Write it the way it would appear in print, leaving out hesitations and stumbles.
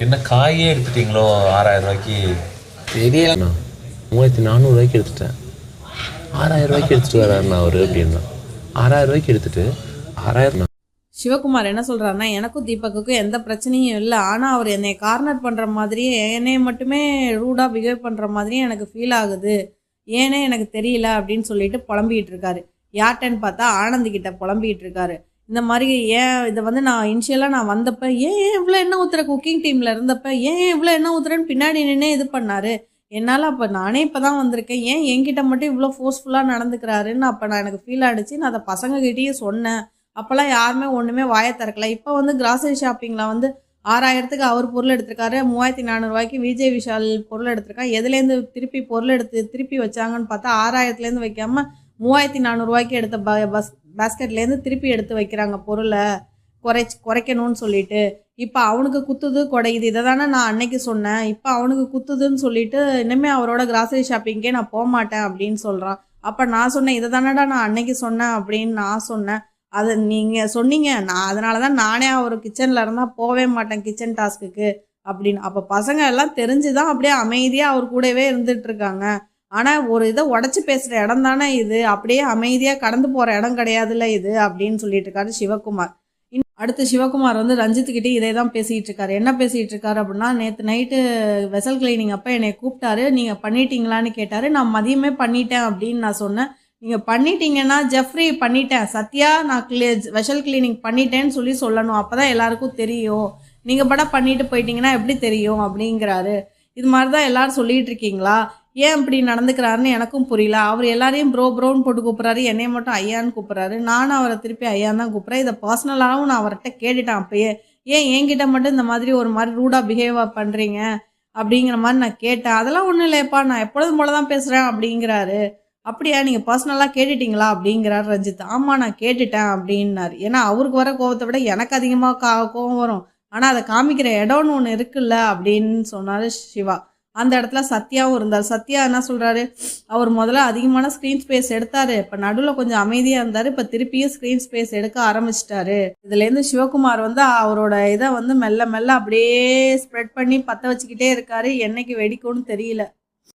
என்ன காயே எடுத்துட்டீங்களோ 6000 ரூபாய்க்கு? தெரியலண்ணா, 3400 எடுத்துட்டேன். 6000 எடுத்துட்டு வராருண்ணா அவரு அப்படின்னா. 6000 எடுத்துட்டு 6000. சிவகுமார் என்ன சொல்கிறாருன்னா, எனக்கும் தீபக்குக்கும் எந்த பிரச்சனையும் இல்லை, ஆனால் அவர் என்னை கார்னர் பண்ணுற மாதிரியே என்னை மட்டுமே ரூடாக பிஹேவ் பண்ணுற மாதிரியே எனக்கு ஃபீல் ஆகுது, ஏனே எனக்கு தெரியல அப்படின்னு சொல்லிட்டு புலம்பிகிட்டு இருக்காரு. யார்கிட்டன்னு பார்த்தா ஆனந்திக்கிட்ட புலம்பிகிட்டு இருக்காரு. இந்த மாதிரி ஏன் இதை வந்து நான் இனிஷியலாக நான் வந்தப்போ ஏன் இவ்வளோ எண்ணெய் ஊற்றுற, குக்கிங் டீமில் இருந்தப்போ ஏன் இவ்வளோ எண்ணெய் ஊற்றுறேன்னு பின்னாடி நின்று இது பண்ணார். என்னால் அப்போ நானே இப்போ தான் வந்திருக்கேன், ஏன் என்கிட்ட மட்டும் இவ்வளோ ஃபோர்ஸ்ஃபுல்லாக நடந்துக்கிறாருன்னு அப்போ நான் எனக்கு ஃபீல் ஆகிடுச்சு. நான் அதை பசங்கக்கிட்டேயும் சொன்னேன். அப்போல்லாம் யாருமே ஒன்றுமே வாயை திறக்கல. இப்போ வந்து கிராசரி ஷாப்பிங்கில் வந்து 6000க்கு அவர் பொருள் எடுத்திருக்காரு, 3400 விஜய் விஷால் பொருள் எடுத்திருக்கான். எதுலேருந்து திருப்பி பொருள் எடுத்து திருப்பி வச்சாங்கன்னு பார்த்தா 6000லேருந்து வைக்காமல் 3400 எடுத்த பேஸ்கெட்லேருந்து திருப்பி எடுத்து வைக்கிறாங்க பொருளை குறைக்கணும்னு சொல்லிட்டு. இப்போ அவனுக்கு குத்துது குடையுது. இதை தானே நான் அன்னைக்கு சொன்னேன், இப்போ அவனுக்கு குத்துதுன்னு சொல்லிட்டு இனிமேல் அவரோட கிராசரி ஷாப்பிங்கே நான் போக மாட்டேன் அப்படின்னு சொல்கிறான். அப்போ நான் சொன்னேன், இதை தானடா நான் அன்னைக்கு சொன்னேன் அப்படின்னு நான் சொன்னேன். அதை நீங்கள் சொன்னீங்க, நான் அதனால தான் நானே அவர் கிச்சனில் இருந்தால் போகவே மாட்டேன் கிச்சன் டாஸ்க்குக்கு அப்படின்னு. அப்போ பசங்க எல்லாம் தெரிஞ்சு தான் அப்படியே அமைதியாக அவர் கூடவே இருந்துகிட்ருக்காங்க. ஆனால் ஒரு இதை உடச்சி பேசுகிற இடம் தானே இது, அப்படியே அமைதியாக கடந்து போகிற இடம் கிடையாதுல்ல இது அப்படின்னு சொல்லிட்டு இருக்காரு சிவகுமார். அடுத்து சிவகுமார் வந்து ரஞ்சித்துக்கிட்டே இதே தான் பேசிகிட்டு இருக்காரு. என்ன பேசிகிட்டு இருக்காரு அப்படின்னா, நேற்று நைட்டு வெசல் கிளீனிங் அப்போ என்னை கூப்பிட்டாரு, நீங்கள் பண்ணிட்டீங்களான்னு கேட்டார். நான் மதியமே பண்ணிட்டேன் அப்படின்னு நான் சொன்னேன். நீங்கள் பண்ணிட்டீங்கன்னா ஜெஃப்ரி பண்ணிட்டேன், சத்யா நான் வெசல் கிளீனிங் பண்ணிட்டேன்னு சொல்லணும், அப்போ தான் எல்லாருக்கும் தெரியும், நீங்கள் படம் பண்ணிட்டு போயிட்டீங்கன்னா எப்படி தெரியும் அப்படிங்கிறாரு. இது மாதிரி தான் எல்லோரும் சொல்லிகிட்டு இருக்கீங்களா, ஏன் இப்படி நடந்துக்கிறாருன்னு எனக்கும் புரியல. அவர் எல்லாரையும் ப்ரோன்னு போட்டு கூப்பிட்றாரு, என்னைய மட்டும் ஐயான்னு கூப்பிட்றாரு. நானும் அவரை திருப்பி ஐயான்னு தான் கூப்பிட்றேன். இதை பர்சனலாகவும் நான் அவர்கிட்ட கேட்டுட்டேன் அப்பயே, ஏன் என்கிட்ட மட்டும் இந்த மாதிரி ஒரு மாதிரி ரூடாக பிஹேவாக பண்ணுறீங்க அப்படிங்கிற மாதிரி நான் கேட்டேன். அதெல்லாம் ஒன்றும் இல்லைப்பா, நான் எப்பொழுதும் போல தான் பேசுகிறேன் அப்படிங்கிறாரு. அப்படியா, நீங்கள் பர்சனலாக கேட்டுட்டிங்களா அப்படிங்கிறார் ரஞ்சித். ஆமாம் நான் கேட்டுட்டேன் அப்படின்னாரு. ஏன்னா அவருக்கு வர கோவத்தை விட எனக்கு அதிகமாக கோவம் வரும், ஆனால் அதை காமிக்கிற இடம்னு ஒன்று இருக்குல்ல அப்படின்னு சொன்னார் சிவா. அந்த இடத்துல சத்யாவும் இருந்தார். சத்யா என்ன சொல்கிறாரு, அவர் முதல்ல அதிகமான ஸ்க்ரீன் ஸ்பேஸ் எடுத்தார், இப்போ நடுவில் கொஞ்சம் அமைதியாக இருந்தார், இப்போ திருப்பியும் ஸ்க்ரீன் ஸ்பேஸ் எடுக்க ஆரம்பிச்சிட்டாரு. இதுலேருந்து சிவகுமார் வந்து அவரோட இதை வந்து மெல்ல மெல்ல அப்படியே ஸ்ப்ரெட் பண்ணி பற்ற வச்சுக்கிட்டே இருக்காரு. என்னைக்கு வெடிக்கும்னு தெரியல.